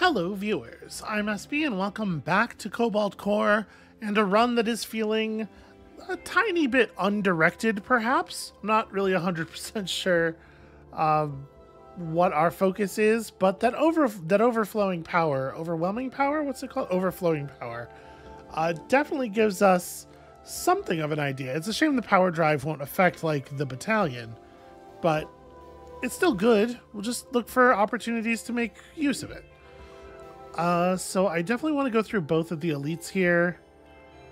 Hello viewers, I'm SB and welcome back to Cobalt Core and a run that is feeling a tiny bit undirected perhaps. I'm not really 100% sure what our focus is, but that overflowing power, overwhelming power, what's it called? Overflowing power, definitely gives us something of an idea. It's a shame the power drive won't affect like the battalion, but it's still good. We'll just look for opportunities to make use of it. So I definitely want to go through both of the elites here.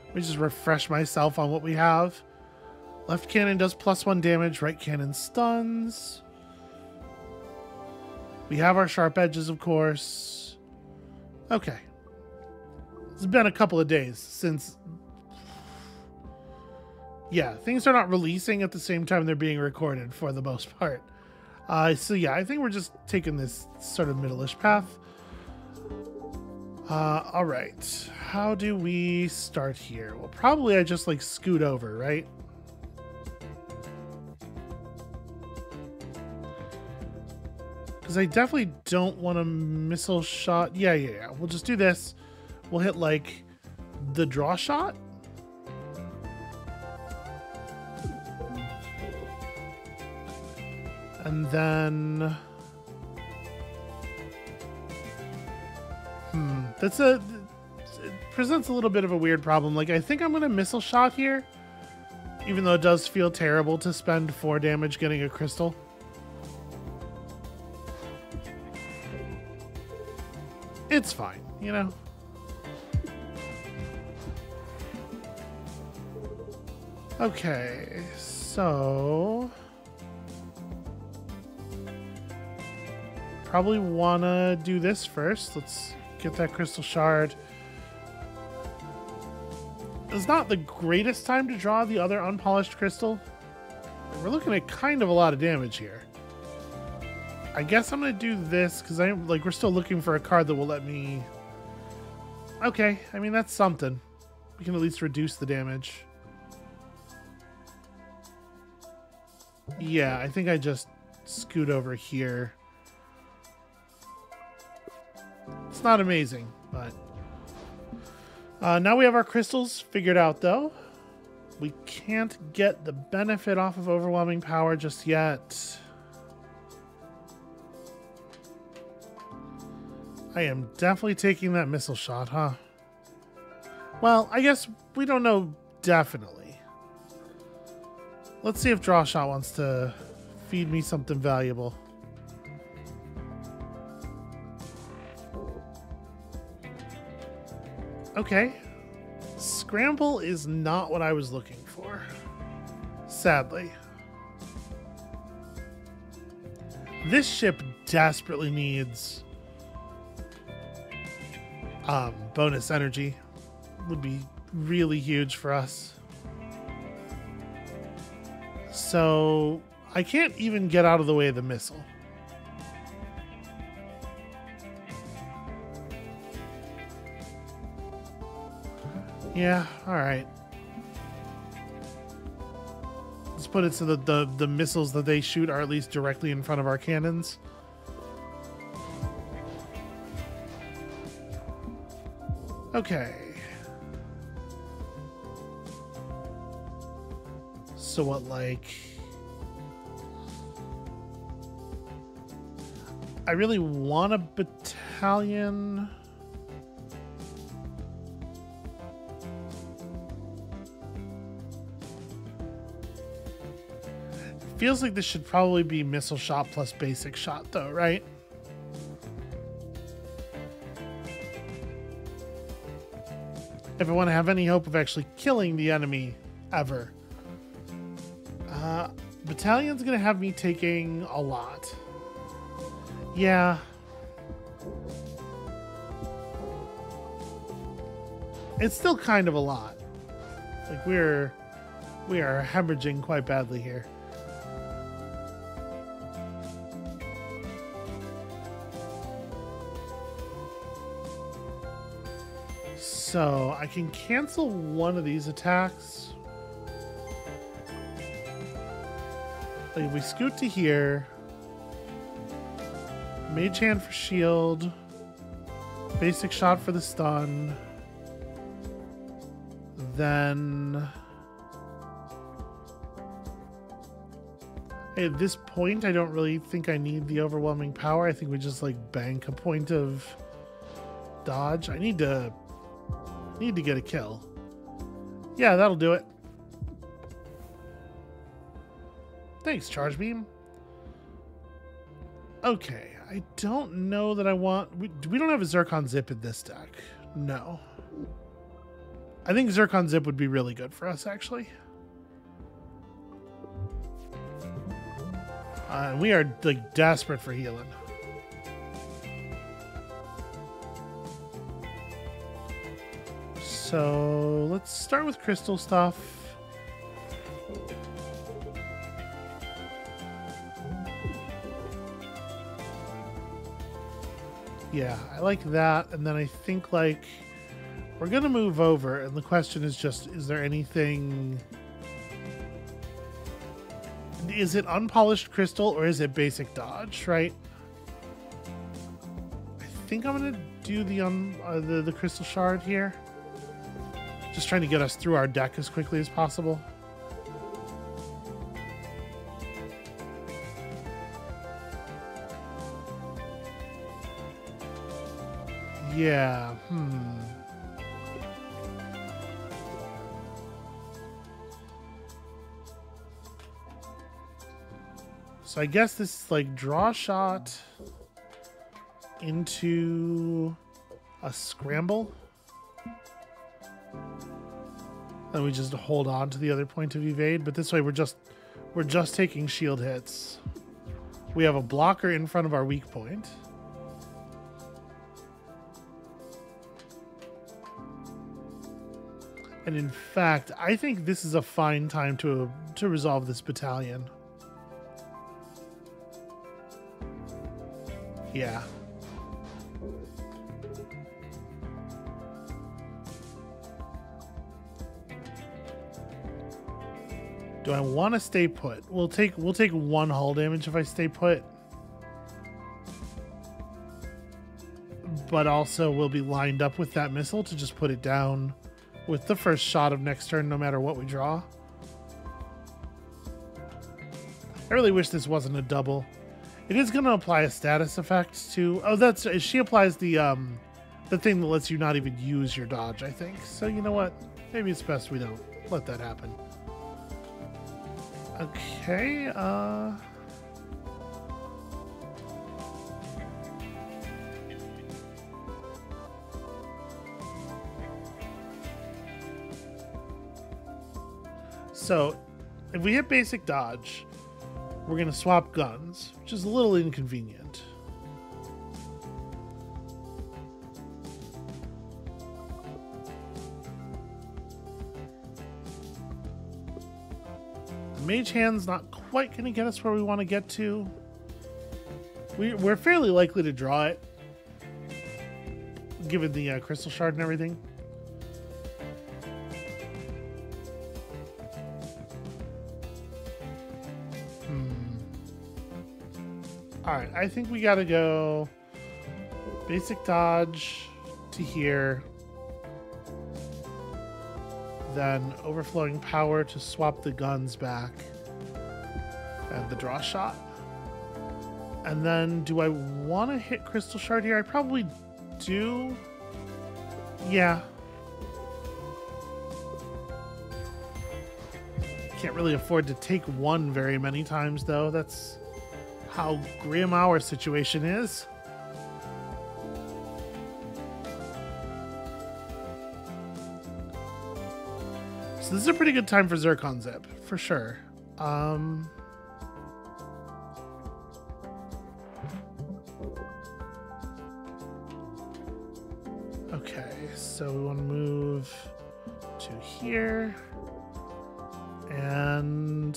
Let me just refresh myself on what we have. Left cannon does +1 damage, right cannon stuns. We have our sharp edges, of course. Okay. It's been a couple of days since... Yeah, things are not releasing at the same time they're being recorded for the most part. So yeah, I think we're just taking this sort of middle-ish path. All right. How do we start here? Well, probably I just like scoot over, right? Because I definitely don't want a missile shot. Yeah. We'll just do this. We'll hit like the draw shot. And then... it presents a little bit of a weird problem. Like, I think I'm going to missile shot here, even though it does feel terrible to spend 4 damage getting a crystal. It's fine, you know? Okay, so... probably want to do this first. Let's get that crystal shard. It's not the greatest time to draw the other unpolished crystal. We're looking at kind of a lot of damage here. I guess I'm going to do this because we're still looking for a card that will let me... Okay, I mean, that's something. We can at least reduce the damage. Yeah, I think I just scoot over here. It's not amazing, but... now we have our crystals figured out, though. We can't get the benefit off of overwhelming power just yet. I am definitely taking that missile shot, huh? Well, I guess we don't know definitely. Let's see if draw shot wants to feed me something valuable. Okay. Scramble is not what I was looking for, sadly. This ship desperately needs bonus energy. Would be really huge for us. So I can't even get out of the way of the missile. Yeah, alright. Let's put it so that the missiles that they shoot are at least directly in front of our cannons. Okay. So what, like... I really want a battalion... Feels like this should probably be missile shot plus basic shot, though, right? If I want to have any hope of actually killing the enemy ever. Battalion's going to have me taking a lot. Yeah. It's still kind of a lot. Like, we are hemorrhaging quite badly here. So I can cancel one of these attacks. Like if we scoot to here, Mage Hand for shield. basic shot for the stun. Then at this point, I don't really think I need the overwhelming power. I think we just like bank a point of dodge. I need to get a kill. Yeah, that'll do it. Thanks, Charge Beam. Okay, I don't know that I want... We don't have a Zircon Zip in this deck. No. I think Zircon Zip would be really good for us, actually. We are, like, desperate for healing. So, let's start with crystal stuff. Yeah, I like that. And then I think, like, we're going to move over. And the question is just, is there anything... Is it unpolished crystal or is it basic dodge, right? I think I'm going to do the crystal shard here. Just trying to get us through our deck as quickly as possible. Yeah, So I guess this is like draw shot into a scramble. Then we just hold on to the other point of evade, but this way we're just taking shield hits. We have a blocker in front of our weak point. And in fact, I think this is a fine time to resolve this battalion. Yeah. Do I want to stay put? We'll take one hull damage if I stay put. But also we'll be lined up with that missile to just put it down with the first shot of next turn no matter what we draw. I really wish this wasn't a double. It is going to apply a status effect to... Oh, that's... She applies the thing that lets you not even use your dodge, I think. So, you know what? Maybe it's best we don't let that happen. Okay, So, if we hit basic dodge, we're going to swap guns, which is a little inconvenient. Mage Hand's not quite going to get us where we want to get to. We're fairly likely to draw it, given the crystal shard and everything. Alright, I think we gotta go basic dodge to here. Then overflowing power to swap the guns back. And the draw shot. And then do I want to hit crystal shard here? I probably do. Yeah. Can't really afford to take one very many times though. That's how grim our situation is. So this is a pretty good time for Zircon Zip, for sure. Okay, so we want to move to here. And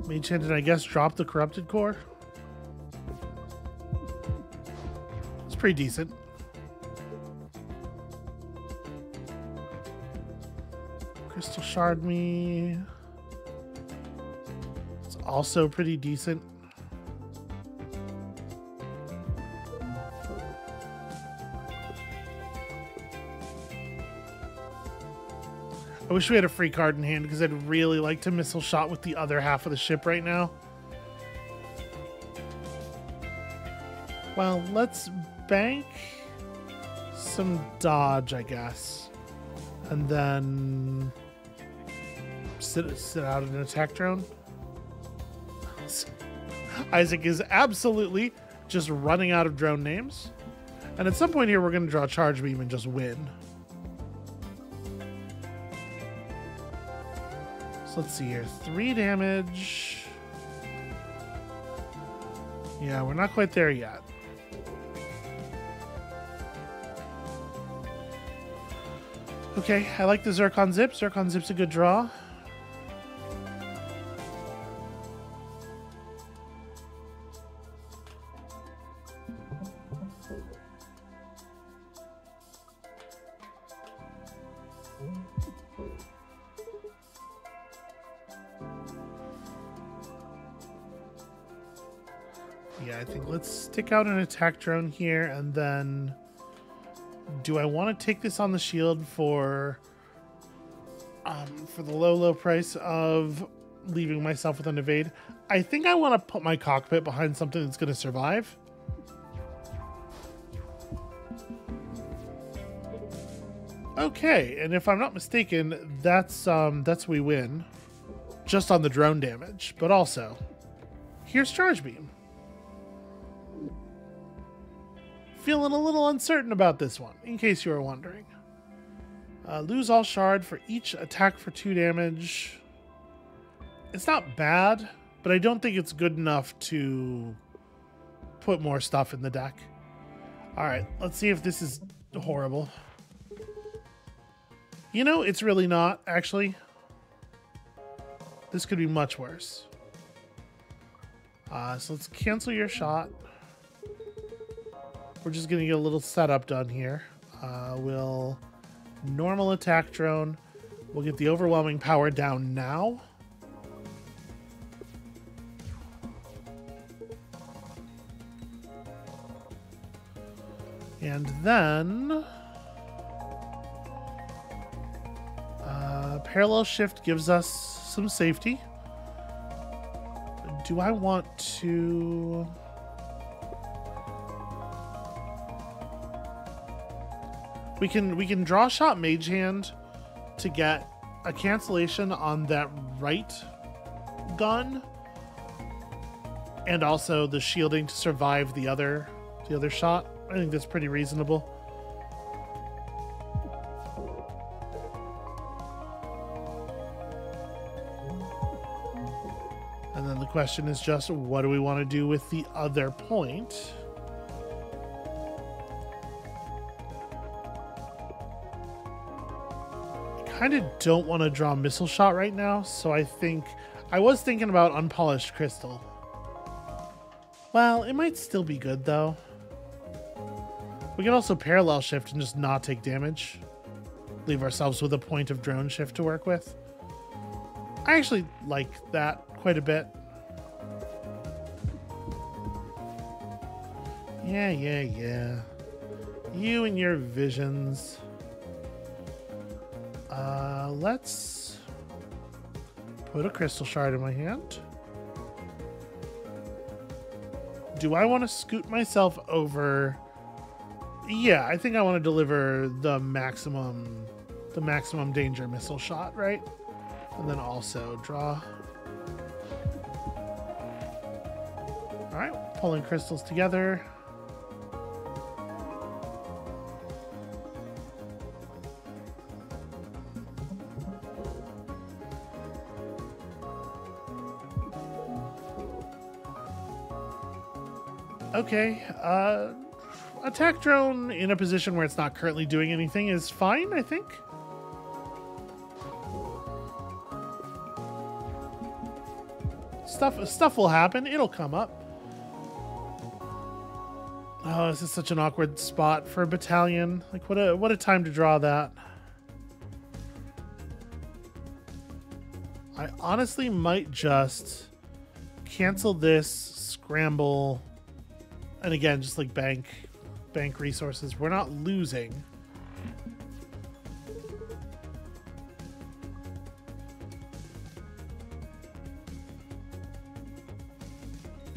Mage Hand, I guess, drop the Corrupted Core. It's pretty decent. Crystal Shard me. It's also pretty decent. I wish we had a free card in hand because I'd really like to missile shot with the other half of the ship right now. Well, let's bank some dodge, I guess. And then sit out an attack drone. Isaac is absolutely just running out of drone names. And at some point here, we're going to draw Charge Beam and just win. So let's see here. 3 damage. Yeah, we're not quite there yet. Okay, I like the Zircon Zip. Zircon Zip's a good draw. Yeah, I think let's stick out an attack drone here, and then do I want to take this on the shield for the low price of leaving myself with an evade? I think I want to put my cockpit behind something that's going to survive. Okay, and if I'm not mistaken, that's we win, just on the drone damage, but also here's Charge Beam. Feeling a little uncertain about this one, in case you were wondering. Lose all shard for each attack for 2 damage. It's not bad, but I don't think it's good enough to put more stuff in the deck. Alright, let's see if this is horrible. You know, it's really not, actually. This could be much worse. So let's cancel your shot. We're just going to get a little setup done here. We'll normal attack drone. We'll get the overwhelming power down now. And then parallel shift gives us some safety. Do I want to... We can draw shot Mage Hand to get a cancellation on that right gun, and also the shielding to survive the other shot. I think that's pretty reasonable. And then the question is just, what do we want to do with the other point? I kind of don't want to draw Missile Shot right now, so I was thinking about Unpolished Crystal. Well, it might still be good though. We can also parallel shift and just not take damage. Leave ourselves with a point of drone shift to work with. I actually like that quite a bit. Yeah. You and your visions. Let's put a crystal shard in my hand. Do I want to scoot myself over? Yeah, I think I want to deliver the maximum danger missile shot, right? And then also draw. All right, pulling crystals together. Okay, attack drone in a position where it's not currently doing anything is fine, I think. Stuff will happen. It'll come up. Oh, this is such an awkward spot for a battalion. Like, what a time to draw that. I honestly might just cancel this, scramble, and again, just like bank resources. We're not losing.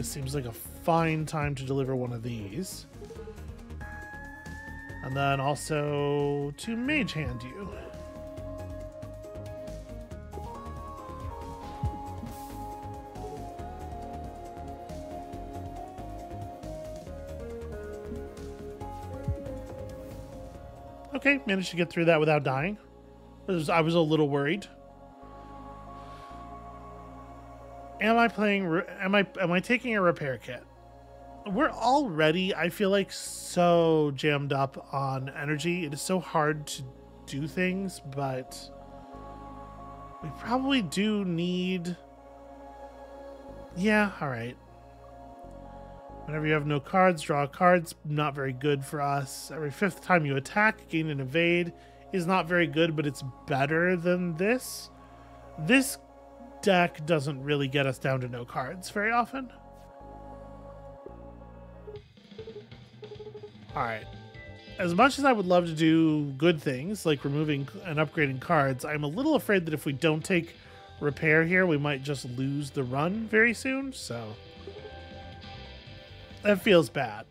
this seems like a fine time to deliver one of these. And then also to Mage Hand you. Okay, managed to get through that without dying. I was a little worried. Am I taking a repair kit? We're already, I feel like, so jammed up on energy. It is so hard to do things, but we probably do need... Yeah, alright. Whenever you have no cards, draw a card. Not very good for us. Every 5th time you attack, gain an evade is not very good, but it's better than this. This deck doesn't really get us down to no cards very often. Alright. As much as I would love to do good things, like removing and upgrading cards, I'm a little afraid that if we don't take repair here, we might just lose the run very soon, so... That feels bad.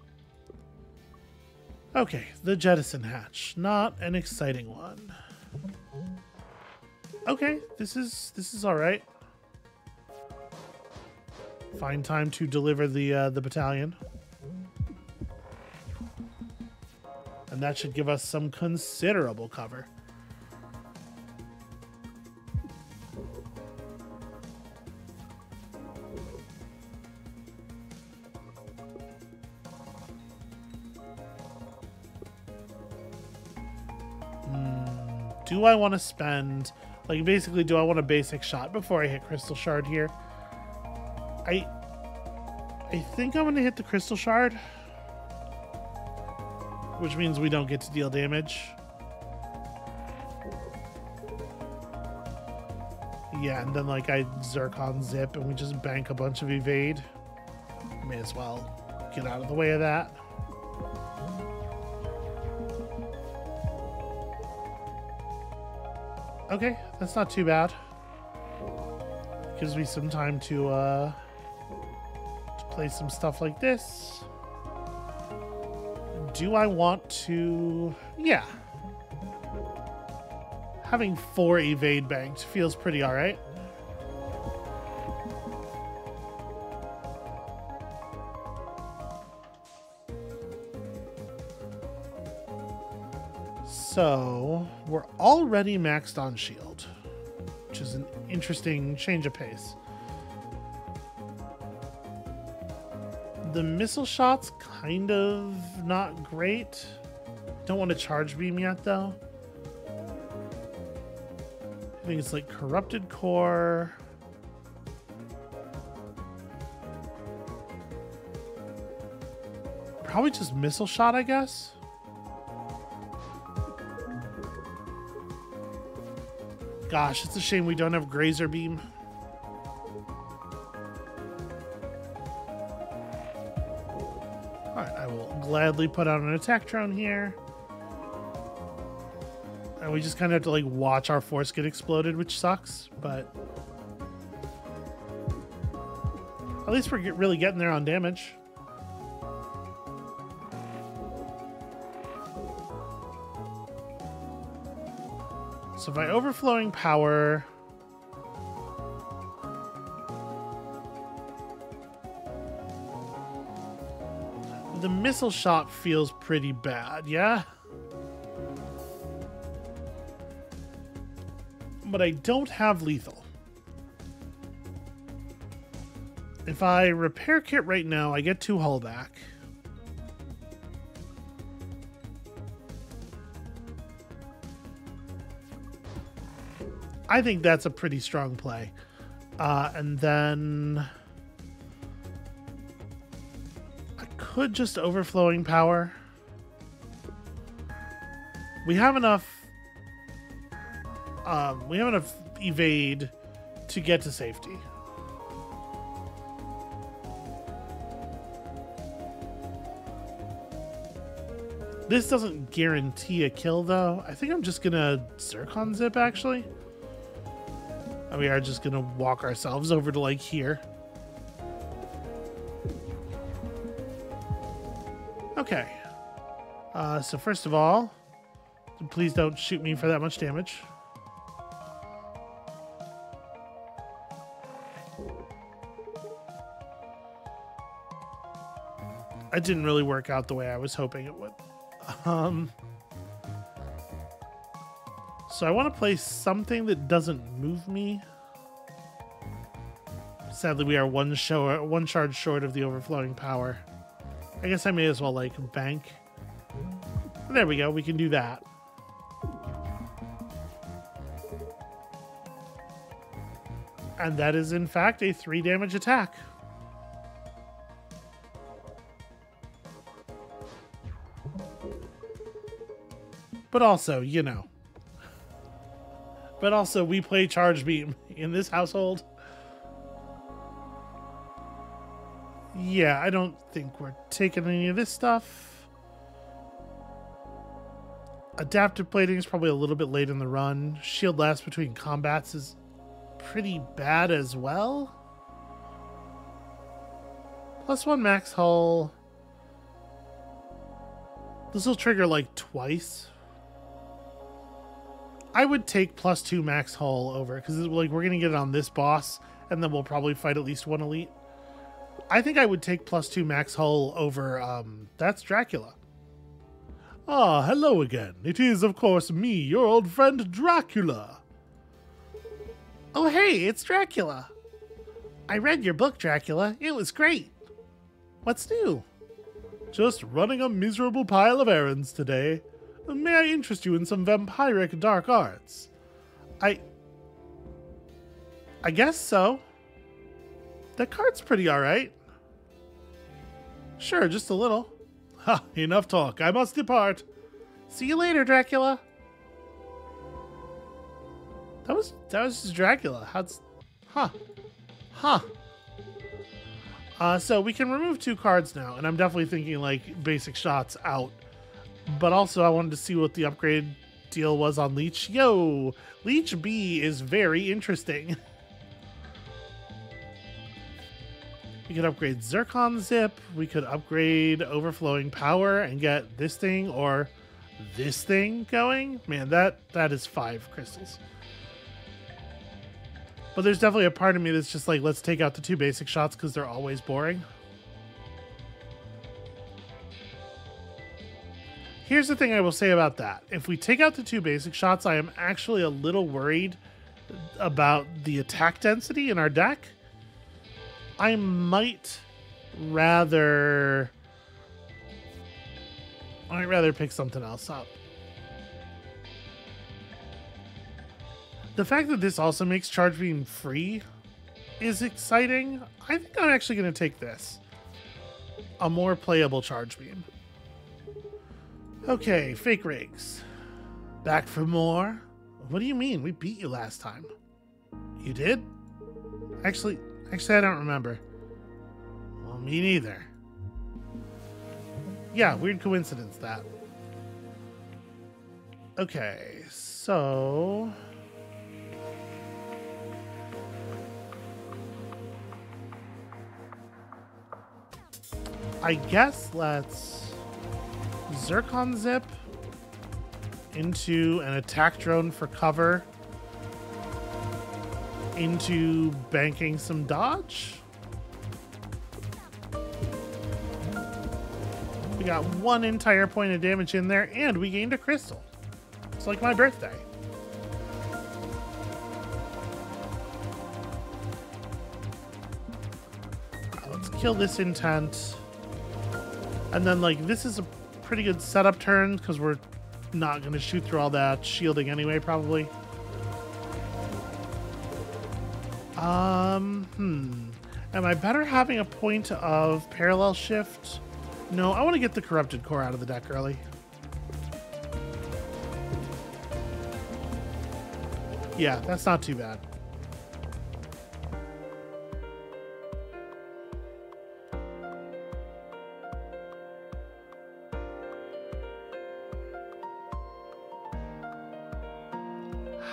Okay, the Jettison Hatch. Not an exciting one. Okay, this is alright. Fine time to deliver the battalion. And that should give us some considerable cover. Do I want to spend, like, basically, do I want a basic shot before I hit Crystal Shard here? I think I'm going to hit the Crystal Shard, which means we don't get to deal damage. Yeah, and then, like, I Zircon Zip and we just bank a bunch of evade. May as well get out of the way of that. Okay, that's not too bad. Gives me some time to play some stuff like this. Do I want to... Yeah. Having 4 evade banked feels pretty alright. So, we're already maxed on shield, which is an interesting change of pace. The missile shot's kind of not great. Don't want to charge beam yet, though. I think it's like Corrupted Core. Probably just missile shot, I guess. Gosh, it's a shame we don't have Grazer Beam. Alright, I will gladly put out an attack drone here. And we just kind of have to, like, watch our force get exploded, which sucks, but... At least we're really getting there on damage. So by overflowing power... The missile shot feels pretty bad, yeah? But I don't have lethal. If I repair kit right now, I get 2 hull back. I think that's a pretty strong play. And then I could just overflowing power. We have enough evade to get to safety. This doesn't guarantee a kill, though. I think I'm just gonna Zircon Zip, actually. And we are just gonna walk ourselves over to, like, here. Okay. So first of all, please don't shoot me for that much damage. It didn't really work out the way I was hoping it would. So I want to play something that doesn't move me. Sadly, we are one charge short of the overflowing power. I guess I may as well, like, bank. There we go. We can do that. And that is, in fact, a 3 damage attack. But also, you know. But also, we play Charge Beam in this household. Yeah, I don't think we're taking any of this stuff. Adaptive plating is probably a little bit late in the run. Shield lasts between combats is pretty bad as well. +1 max hull. This will trigger like twice. I would take +2 max hull over because like we're gonna get it on this boss, and then we'll probably fight at least one elite. I think I would take +2 max hull over. That's Dracula. Ah, hello again. It is, of course, me, your old friend Dracula. Oh, hey, it's Dracula. I read your book, Dracula. It was great. What's new? Just running a miserable pile of errands today. May I interest you in some vampiric dark arts? I guess so. That card's pretty alright. Sure, just a little. Ha, enough talk. I must depart. See you later, Dracula. That was just Dracula. So we can remove 2 cards now, and I'm definitely thinking like basic shots out. But also I wanted to see what the upgrade deal was on Leech. Yo, Leech B is very interesting. We could upgrade Zircon Zip. We could upgrade Overflowing Power and get this thing or this thing going. Man, that is 5 crystals. But there's definitely a part of me that's just like, let's take out the 2 basic shots because they're always boring. Here's the thing I will say about that. If we take out the 2 basic shots, I am actually a little worried about the attack density in our deck. I might rather pick something else up. The fact that this also makes Charge Beam free is exciting. I think I'm actually going to take this. A more playable Charge Beam. Okay, Fake Rigs. Back for more? What do you mean? We beat you last time. You did? Actually, I don't remember. Well, me neither. Yeah, weird coincidence that. Okay, so... I guess let's Zircon Zip into an attack drone for cover, into banking some dodge. We got 1 entire point of damage in there, and we gained a crystal. It's like my birthday. Let's kill this intent. And then, like, this is a pretty good setup turn because we're not going to shoot through all that shielding anyway, probably. Am I better having a point of parallel shift? No, I want to get the Corrupted Core out of the deck early. Yeah, that's not too bad.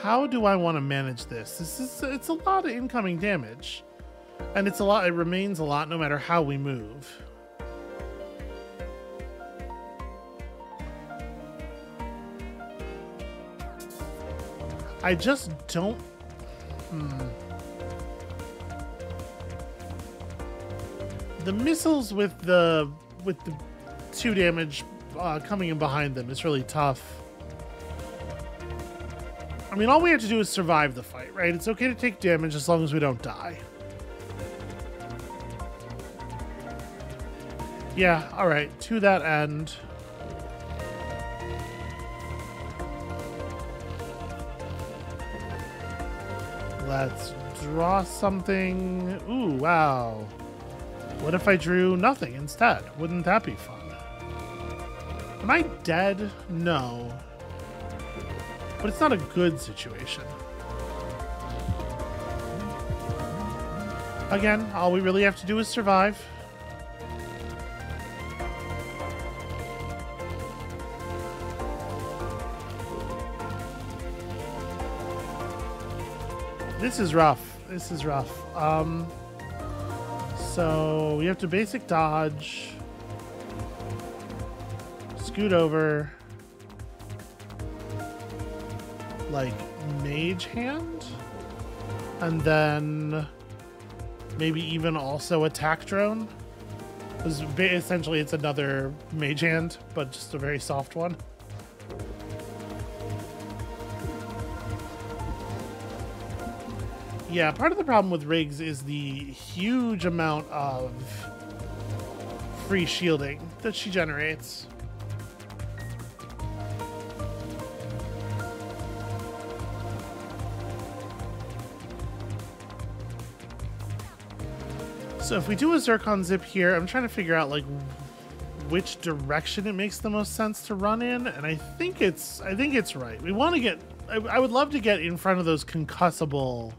How do I want to manage this? It's a lot of incoming damage. And it remains a lot no matter how we move. I just don't... The missiles with the 2 damage coming in behind them is really tough. I mean, all we have to do is survive the fight, right? It's okay to take damage as long as we don't die. Yeah, alright, to that end. Let's draw something. Ooh, wow. What if I drew nothing instead? Wouldn't that be fun? Am I dead? No. But it's not a good situation. Again, all we really have to do is survive. This is rough. This is rough. So we have to basic dodge. Scoot over. Like mage hand? And then maybe even also attack drone? Because essentially it's another mage hand, but just a very soft one. Yeah, part of the problem with Riggs is the huge amount of free shielding that she generates. So if we do a Zircon Zip here, I'm trying to figure out like which direction it makes the most sense to run in, and I think it's right. We want to get I would love to get in front of those concussable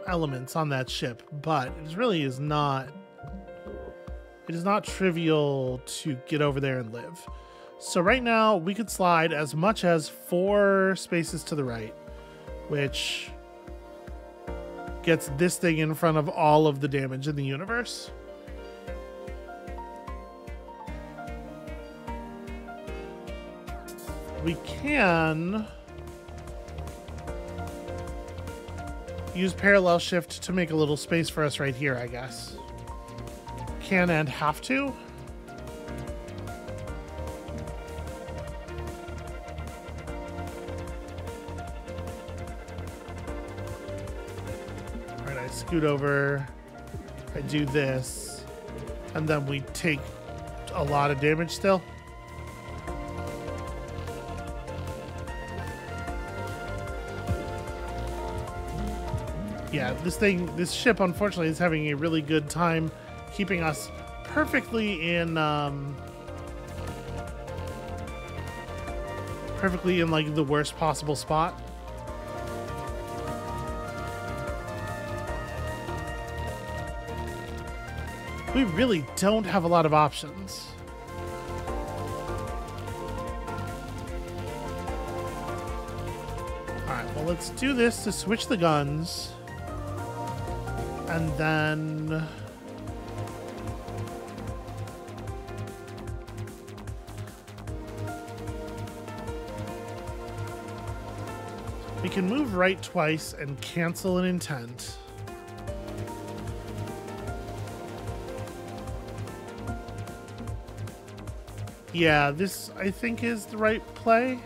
elements on that ship, but it really is not. It is not trivial to get over there and live. So right now we could slide as much as 4 spaces to the right, which gets this thing in front of all of the damage in the universe. We can use parallel shift to make a little space for us right here, I guess. Can and have to. All right, I scoot over. I do this. And then we take a lot of damage still. Yeah, this ship, unfortunately, is having a really good time keeping us perfectly in like the worst possible spot. We really don't have a lot of options. All right, well, let's do this to switch the guns. And then we can move right twice and cancel an intent. Yeah, this I think is the right play.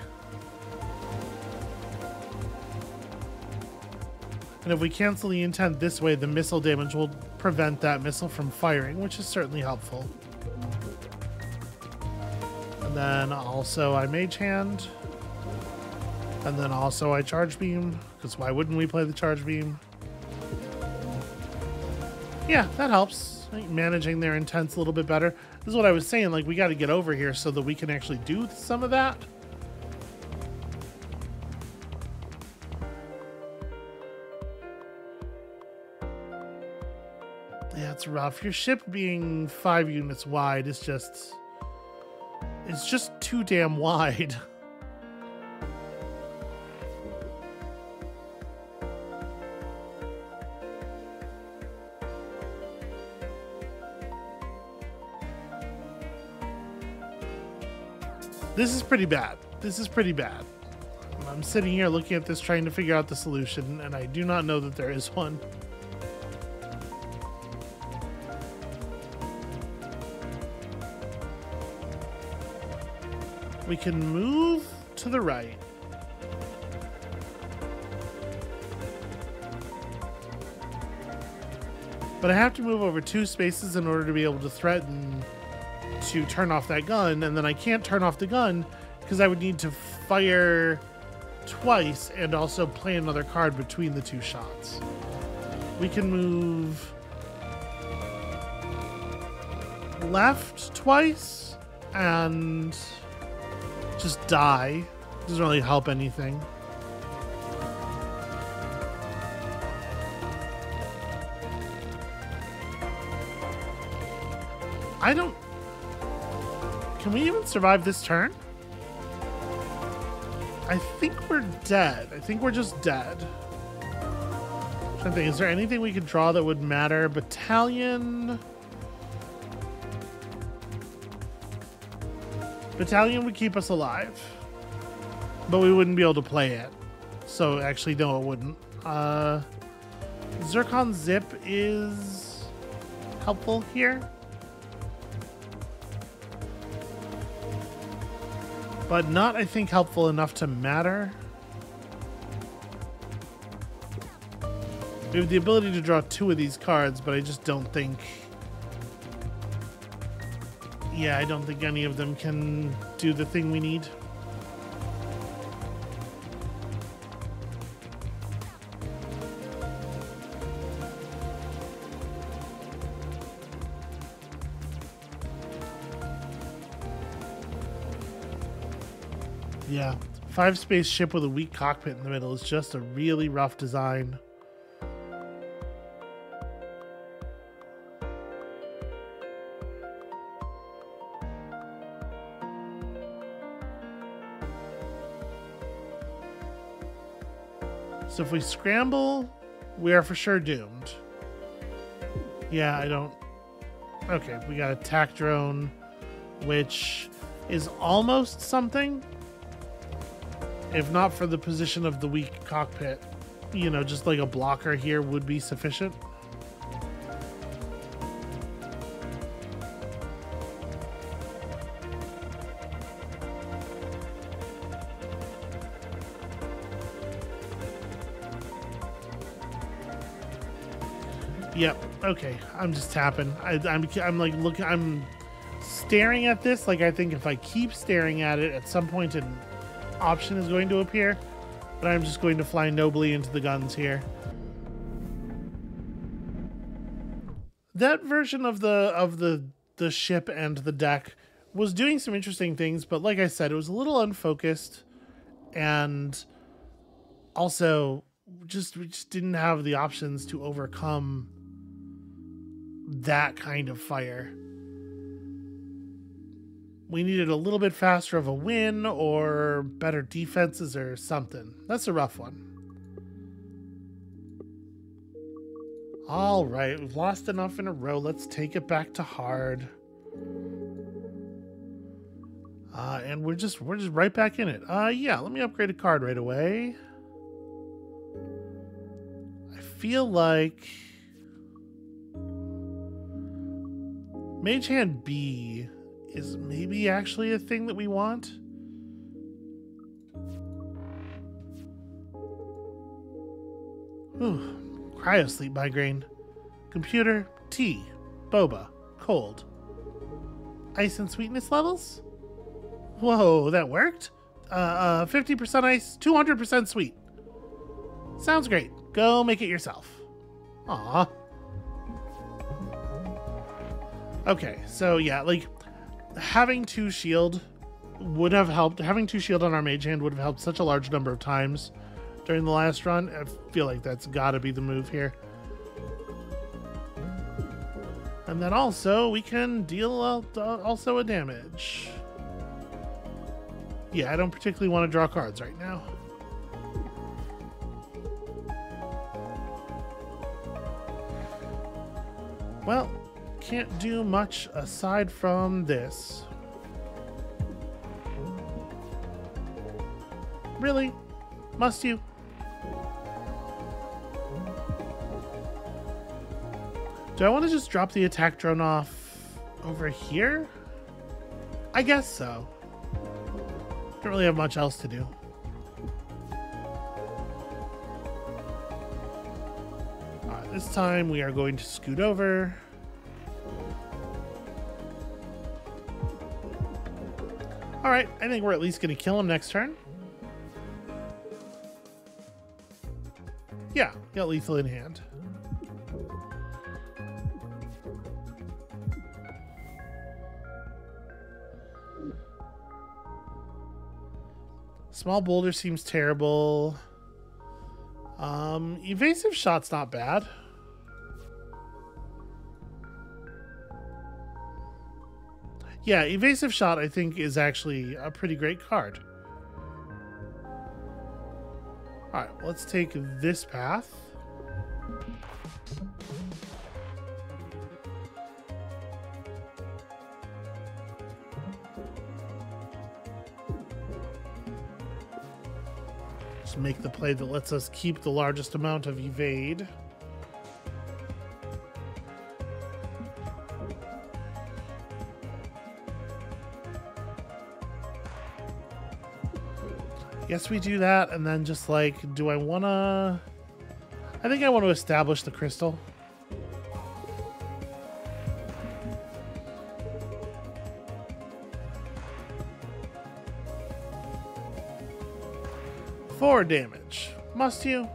And if we cancel the intent this way, the missile damage will prevent that missile from firing, which is certainly helpful. And then also I Mage Hand. And then also I Charge Beam, because why wouldn't we play the Charge Beam? Yeah, that helps. I think managing their intents a little bit better. This is what I was saying, like we got to get over here so that we can actually do some of that. Yeah, it's rough. Your ship being 5 units wide is just... It's just too damn wide. This is pretty bad. This is pretty bad. I'm sitting here looking at this trying to figure out the solution, and I do not know that there is one. We can move to the right. But I have to move over 2 spaces in order to be able to threaten to turn off that gun, and then I can't turn off the gun because I would need to fire twice and also play another card between the 2 shots. We can move left twice and just die. Doesn't really help anything. I don't... Can we even survive this turn? I think we're dead. I think we're just dead. I'm trying to think, is there anything we could draw that would matter? Battalion... Battalion would keep us alive. But we wouldn't be able to play it. So actually, no, it wouldn't. Zircon Zip is helpful here. But not, I think, helpful enough to matter. We have the ability to draw 2 of these cards, but I just don't think... Yeah, I don't think any of them can do the thing we need. Yeah, 5-space ship with a weak cockpit in the middle is just a really rough design. So if we scramble, we are for sure doomed. Yeah, I don't... Okay, we got attack drone, which is almost something. If not for the position of the weak cockpit, you know, just like a blocker here would be sufficient. Yep. Okay. I'm just tapping. I'm like looking. I'm staring at this. Like I think if I keep staring at it, at some point an option is going to appear. But I'm just going to fly nobly into the guns here. That version of the ship and the deck was doing some interesting things, but like I said, it was a little unfocused, and also we just didn't have the options to overcome that kind of fire. We needed a little bit faster of a win or better defenses or something. That's a rough one. All right, we've lost enough in a row. Let's take it back to hard. And we're just right back in it. Yeah, let me upgrade a card right away. I feel like Mage Hand B is maybe actually a thing that we want. Ooh, cryosleep migraine. Computer, tea, boba, cold. Ice and sweetness levels? Whoa, that worked? 50% ice, 200% sweet. Sounds great. Go make it yourself. Aw. Okay, so yeah, like having 2 shield would have helped. Having 2 shield on our mage hand would have helped such a large number of times during the last run. I feel like that's got to be the move here. And then also we can deal out also a damage. Yeah, I don't particularly want to draw cards right now. Well, can't do much aside from this. Really? Must you? Do I want to just drop the attack drone off over here? I guess so. Don't really have much else to do. Alright, this time we are going to scoot over. Alright, I think we're at least going to kill him next turn. Yeah, got lethal in hand. Small boulder seems terrible. Evasive shot's not bad. Yeah, evasive shot I think is actually a pretty great card. Alright, let's take this path. Just make the play that lets us keep the largest amount of evade. Guess we do that, and then just like, do I wanna... I think I want to establish the crystal. Four damage. Must you?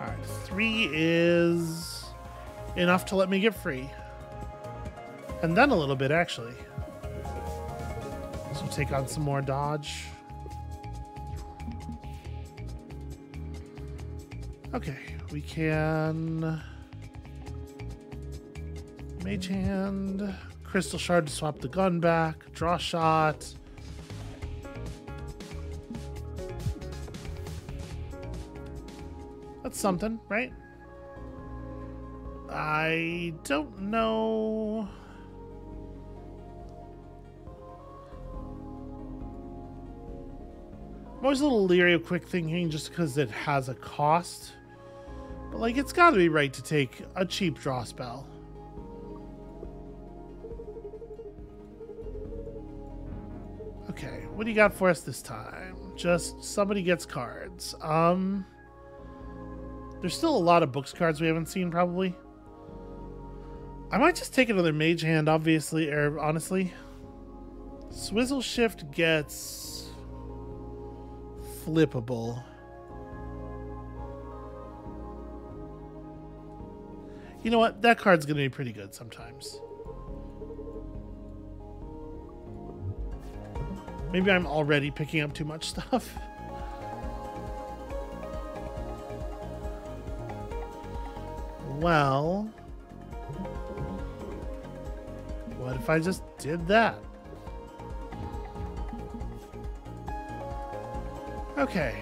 Alright, 3 is enough to let me get free. And then a little bit, actually. So take on some more dodge. Okay, we can... Mage Hand. Crystal Shard to swap the gun back. Draw shot. That's something, right? I don't know... I'm always a little leery of quick thinking just because it has a cost. But, like, it's got to be right to take a cheap draw spell. Okay, what do you got for us this time? Just somebody gets cards. There's still a lot of books cards we haven't seen, probably. I might just take another Mage Hand, obviously, or honestly. Swizzle Shift gets... flippable. You know what? That card's going to be pretty good sometimes. Maybe I'm already picking up too much stuff. Well, what if I just did that? Okay,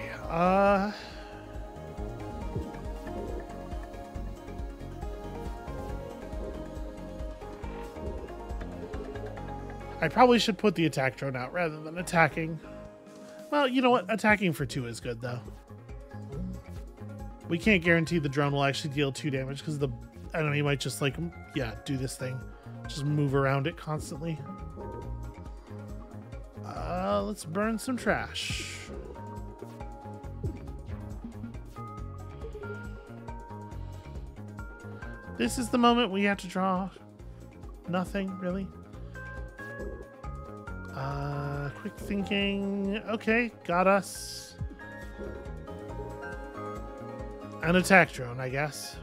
I probably should put the attack drone out rather than attacking. Well, you know what? Attacking for 2 is good, though. We can't guarantee the drone will actually deal 2 damage because the enemy might just, like, yeah, do this thing. Just move around it constantly. Let's burn some trash. This is the moment we have to draw nothing, really. Quick thinking. Okay, got us. An attack drone, I guess.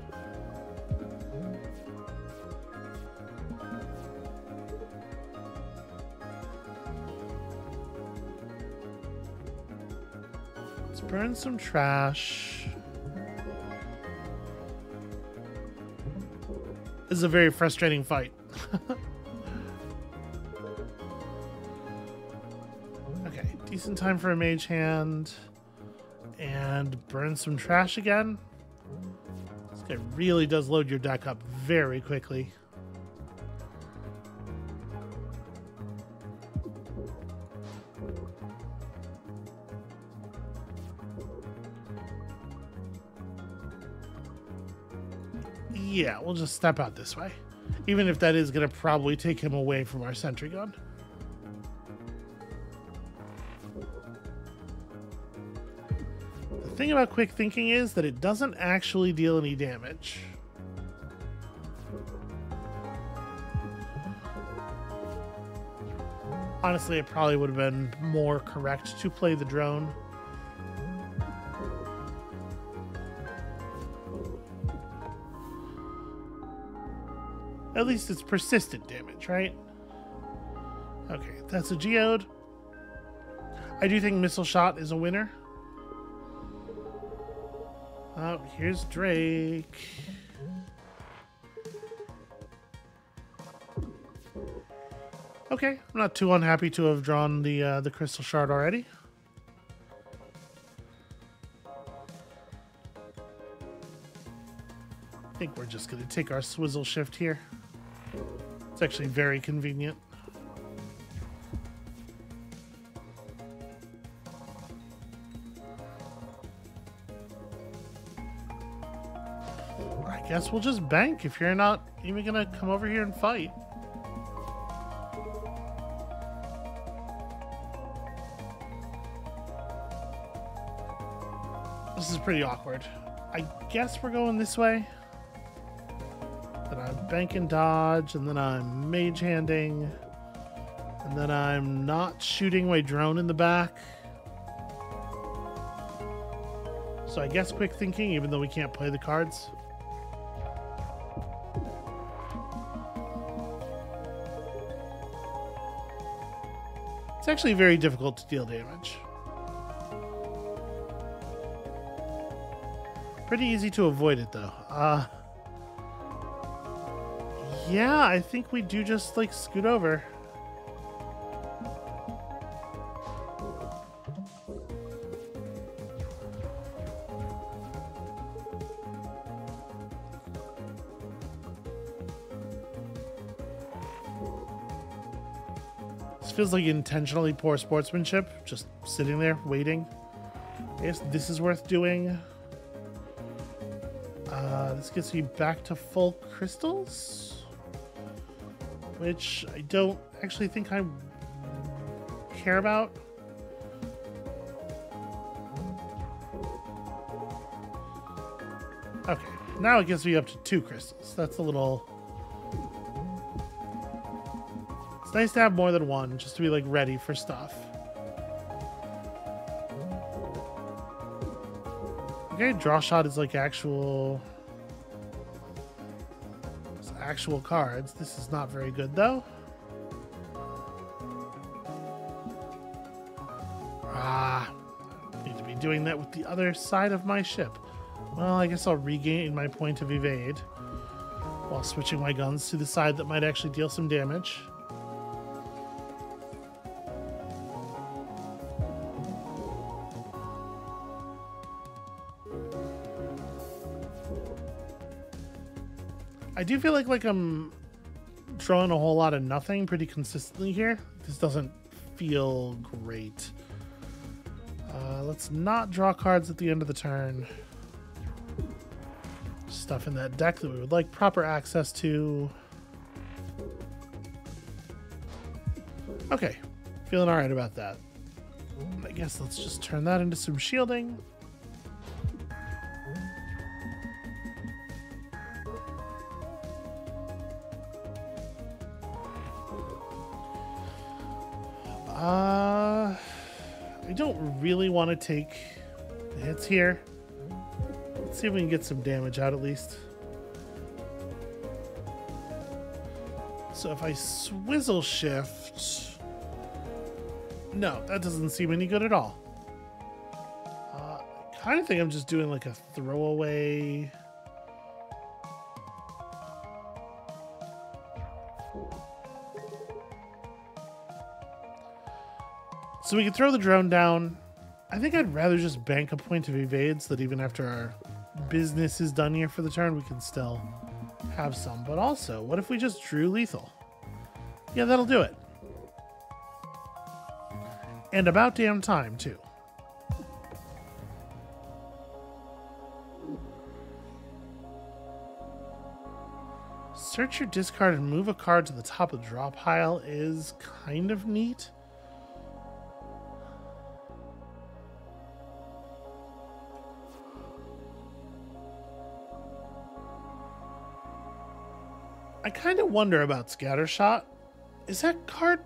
Let's burn some trash. This is a very frustrating fight. Okay, decent time for a Mage Hand. And burn some trash again. This guy really does load your deck up very quickly. Yeah, we'll just step out this way. Even if that is going to probably take him away from our sentry gun. The thing about quick thinking is that it doesn't actually deal any damage. Honestly, it probably would have been more correct to play the drone. At least it's persistent damage, right? Okay, that's a geode. I do think missile shot is a winner. Oh, here's Drake. Okay, I'm not too unhappy to have drawn the crystal shard already. I think we're just going to take our swizzle shift here. It's actually very convenient. I guess we'll just bank if you're not even going to come over here and fight. This is pretty awkward. I guess we're going this way. Then I'm bank and dodge, and then I'm mage handing, and then I'm not shooting my drone in the back. So I guess quick thinking, even though we can't play the cards. It's actually very difficult to deal damage. Pretty easy to avoid it though. Yeah, I think we do just like scoot over. This feels like intentionally poor sportsmanship, just sitting there waiting. I guess this is worth doing. This gets me back to full crystals, which I don't actually think I care about. Okay, now it gets me up to 2 crystals. That's a little... It's nice to have more than one, just to be like ready for stuff. Okay, draw shot is like actual cards. This is not very good though. Need to be doing that with the other side of my ship. Well, I guess I'll regain my point of evade while switching my guns to the side that might actually deal some damage. I do feel like I'm drawing a whole lot of nothing pretty consistently here. This doesn't feel great. Let's not draw cards at the end of the turn. Stuff in that deck that we would like proper access to. Okay, feeling alright about that. I guess let's just turn that into some shielding. I don't really want to take the hits here. Let's see if we can get some damage out at least. So if I swizzle shift... No, that doesn't seem any good at all. I kind of think I'm just doing like a throwaway... So we can throw the drone down. I think I'd rather just bank a point of evade so that even after our business is done here for the turn, we can still have some. But also, what if we just drew lethal? Yeah, that'll do it. And about damn time, too. Search your discard and move a card to the top of the draw pile is kind of neat. I kind of wonder about Scattershot. Is that card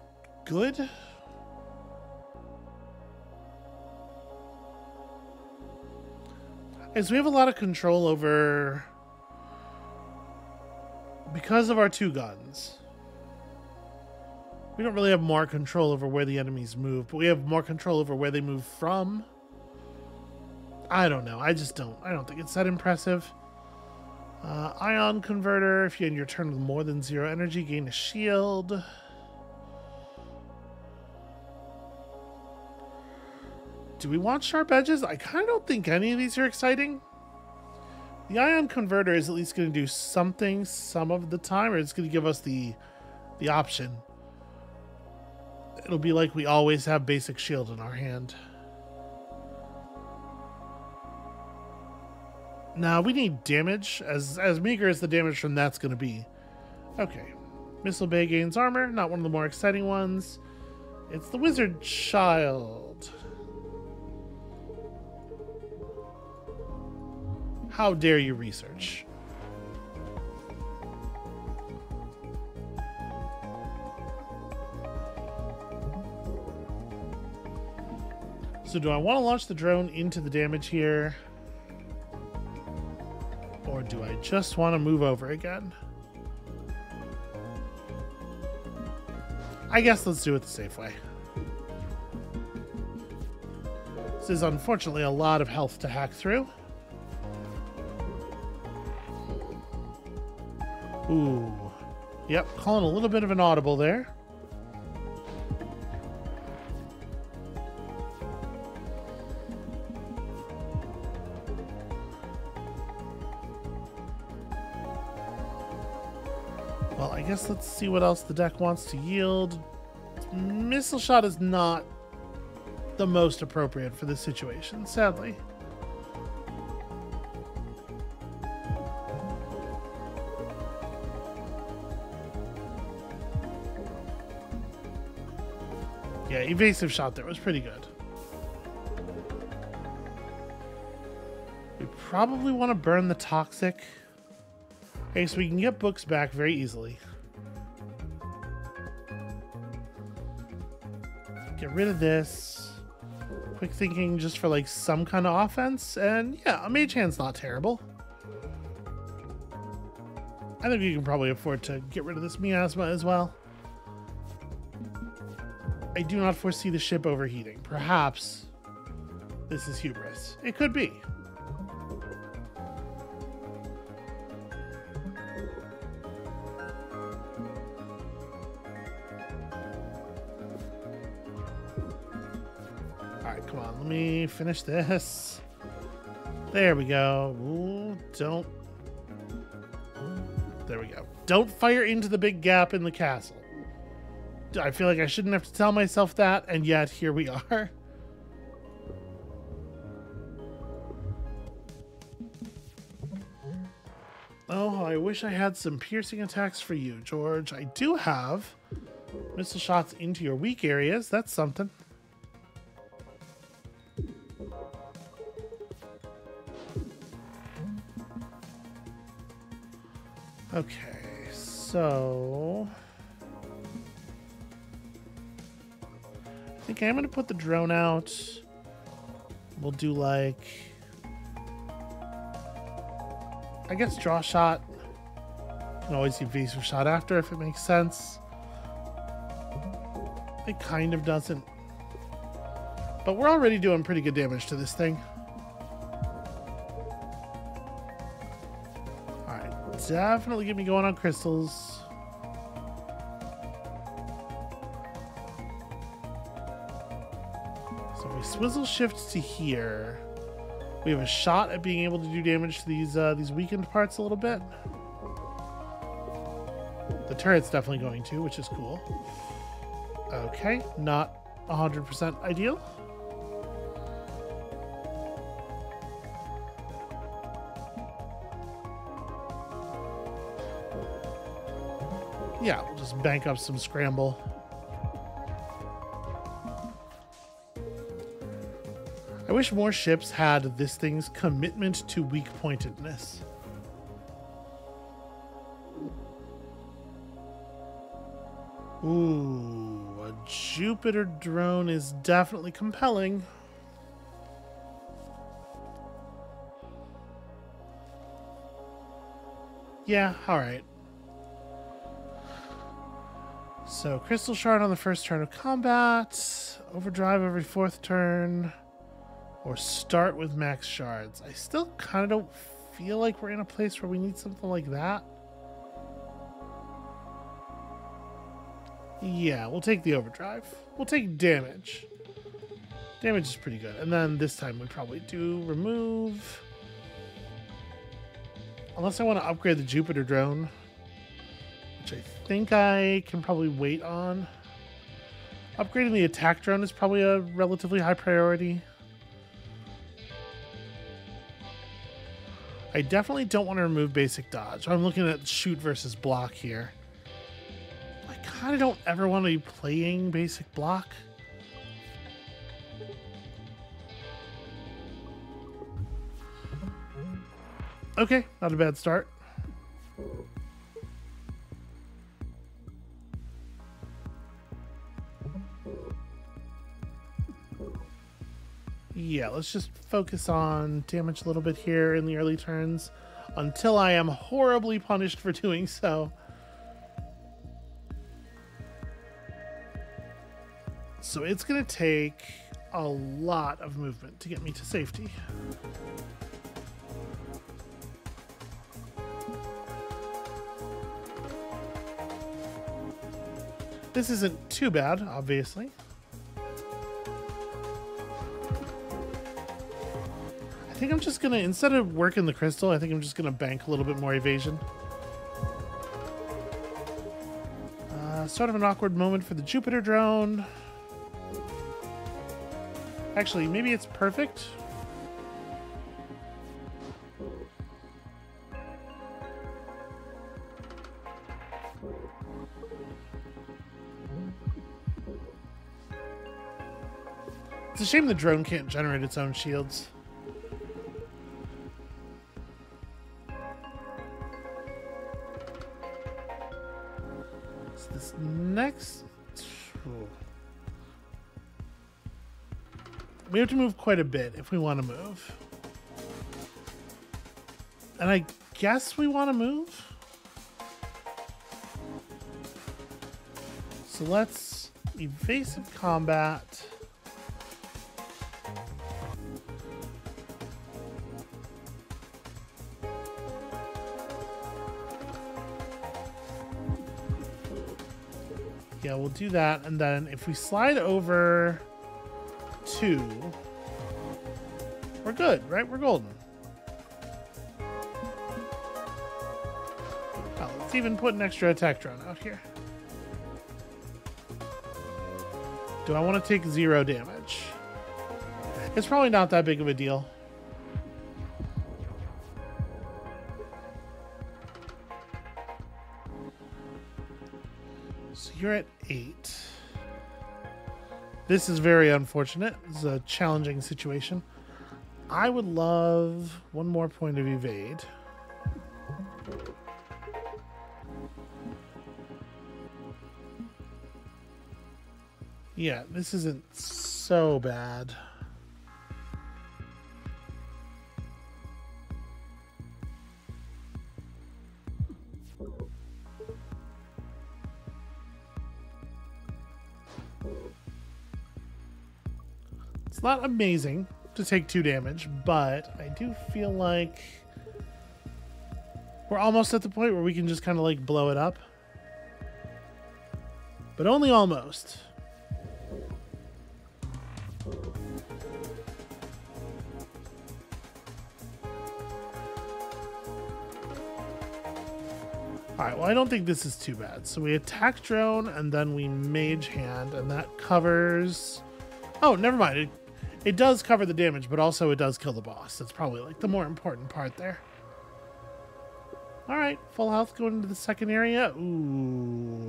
good? As we have a lot of control over, because of our two guns, we don't really have more control over where the enemies move, but we have more control over where they move from. I don't know. I don't think it's that impressive. Ion Converter. If you end your turn with more than 0 energy, gain a shield. Do we want Sharp Edges? I kind of don't think any of these are exciting. The Ion Converter is at least going to do something some of the time, or it's going to give us the option. It'll be like we always have basic shield in our hand. Now we need damage, as meager as the damage from that's going to be. Okay. Missile Bay gains armor, not one of the more exciting ones. It's the Wizard Child. How dare you research? So do I want to launch the drone into the damage here? Or do I just want to move over again? I guess let's do it the safe way. This is unfortunately a lot of health to hack through. Ooh. Yep, calling a little bit of an audible there. Well, I guess let's see what else the deck wants to yield. Missile Shot is not the most appropriate for this situation, sadly. Yeah, Evasive Shot there was pretty good. We probably want to burn the Toxic. Okay, so we can get books back very easily. Get rid of this. Quick thinking just for like some kind of offense. And yeah, a Mage Hand's not terrible. I think we can probably afford to get rid of this Miasma as well. I do not foresee the ship overheating. Perhaps this is hubris. It could be. Alright, come on. Let me finish this. There we go. Ooh, don't. There we go. Don't fire into the big gap in the castle. I feel like I shouldn't have to tell myself that, and yet here we are. Oh, I wish I had some piercing attacks for you, George. I do have missile shots into your weak areas. That's something. Okay, so I think I'm going to put the drone out. We'll do like, I guess draw shot. Can always use evasive shot after if it makes sense. It kind of doesn't. But we're already doing pretty good damage to this thing. Alright, definitely get me going on crystals. So if we swizzle shift to here, we have a shot at being able to do damage to these weakened parts a little bit. The turret's definitely going to, which is cool. Okay, not 100% ideal. Yeah, we'll just bank up some scramble. I wish more ships had this thing's commitment to weak pointedness. Ooh, a Jupiter drone is definitely compelling. Yeah, alright. So, Crystal Shard on the first turn of combat, Overdrive every fourth turn, or start with max shards. I still kind of don't feel like we're in a place where we need something like that. Yeah, we'll take the Overdrive. We'll take damage. Damage is pretty good. And then this time we probably do remove. Unless I want to upgrade the Jupiter drone, which I think I can probably wait on. Upgrading the attack drone is probably a relatively high priority. I definitely don't want to remove basic dodge. I'm looking at shoot versus block here. I kind of don't ever want to be playing basic block. Okay, not a bad start. Yeah, let's just focus on damage a little bit here in the early turns until I am horribly punished for doing so. So it's going to take a lot of movement to get me to safety. This isn't too bad, obviously. I think I'm just gonna, instead of working the crystal, I think I'm just gonna bank a little bit more evasion. Sort of an awkward moment for the Jupiter drone. Actually, maybe it's perfect. It's a shame the drone can't generate its own shields. So this next... we have to move quite a bit if we want to move. And I guess we want to move. So let's evasive combat. Yeah, we'll do that, and then if we slide over 2, we're good, right? We're golden. Oh, let's even put an extra attack drone out here. Do I want to take 0 damage? It's probably not that big of a deal. So you're at 8. This is very unfortunate. This is a challenging situation. I would love one more point of evade. Yeah, this isn't so bad. It's not amazing to take 2 damage, but I do feel like we're almost at the point where we can just kind of like blow it up. But only almost. Alright, well I don't think this is too bad. So we attack drone and then we mage hand, and that covers... Oh, never mind. It does cover the damage, but also it does kill the boss. That's probably like the more important part there. Alright, full health going into the second area. Ooh.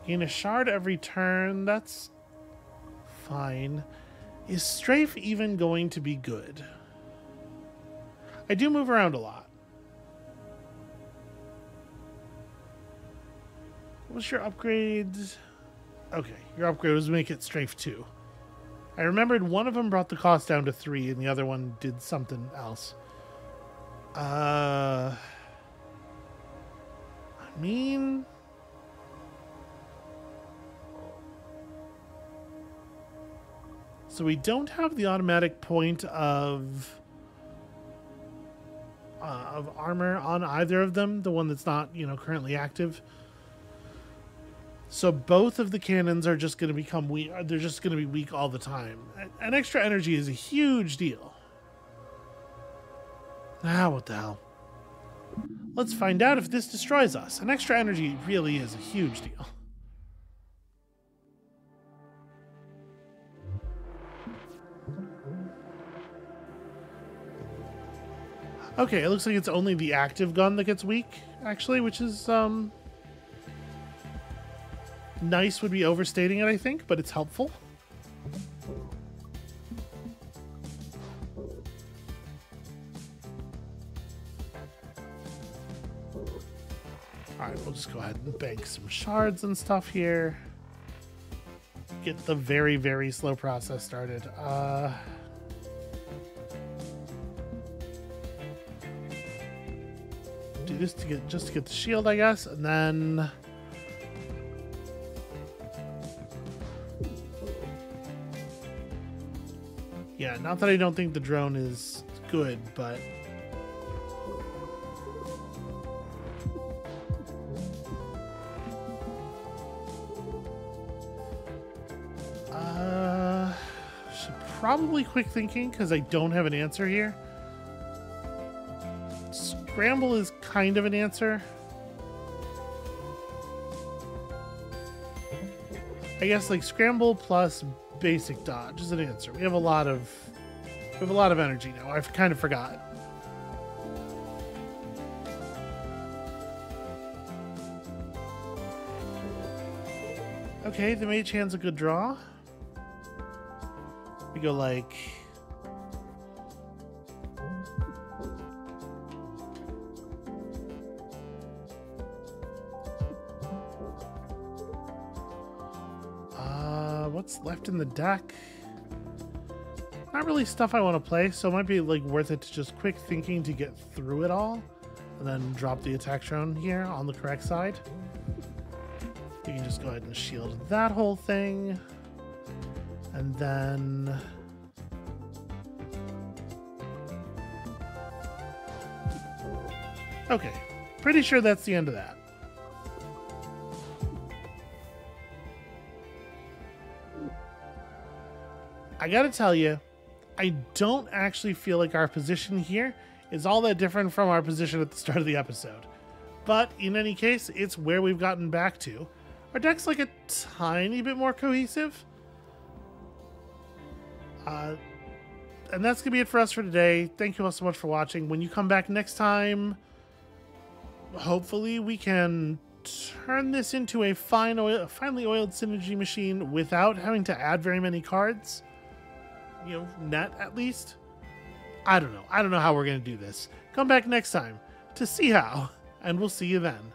Gain a shard every turn. That's fine. Is Strafe even going to be good? I do move around a lot. What's your upgrade? Okay, your upgrade was make it Strafe 2. I remembered one of them brought the cost down to 3 and the other one did something else. I mean... So we don't have the automatic point of armor on either of them, the one that's not, you know, currently active. So both of the cannons are just going to become weak. They're just going to be weak all the time. An extra energy is a huge deal. Ah, what the hell? Let's find out if this destroys us. An extra energy really is a huge deal. Okay, it looks like it's only the active gun that gets weak, actually, which is, nice would be overstating it, I think, but it's helpful. Alright, we'll just go ahead and bank some shards and stuff here. Get the very, very slow process started. Do this to get just to get the shield, I guess, and then yeah, not that I don't think the drone is good, but should probably quick thinking because I don't have an answer here. Scramble is kind of an answer. I guess like scramble plus basic dodge is an answer. We have a lot of energy now. I've kind of forgot. Okay, the mage hand's a good draw. We go like what's left in the deck? Not really stuff I want to play, so it might be like worth it to just quick thinking to get through it all and then drop the attack drone here on the correct side. We can just go ahead and shield that whole thing. And then okay, pretty sure that's the end of that. I gotta tell you, I don't actually feel like our position here is all that different from our position at the start of the episode. But in any case, it's where we've gotten back to. Our deck's like a tiny bit more cohesive. And that's gonna be it for us for today. Thank you all so much for watching. When you come back next time, hopefully we can turn this into a finely oiled synergy machine without having to add very many cards. You know, net at least. I don't know. I don't know how we're going to do this. Come back next time to see how, and we'll see you then.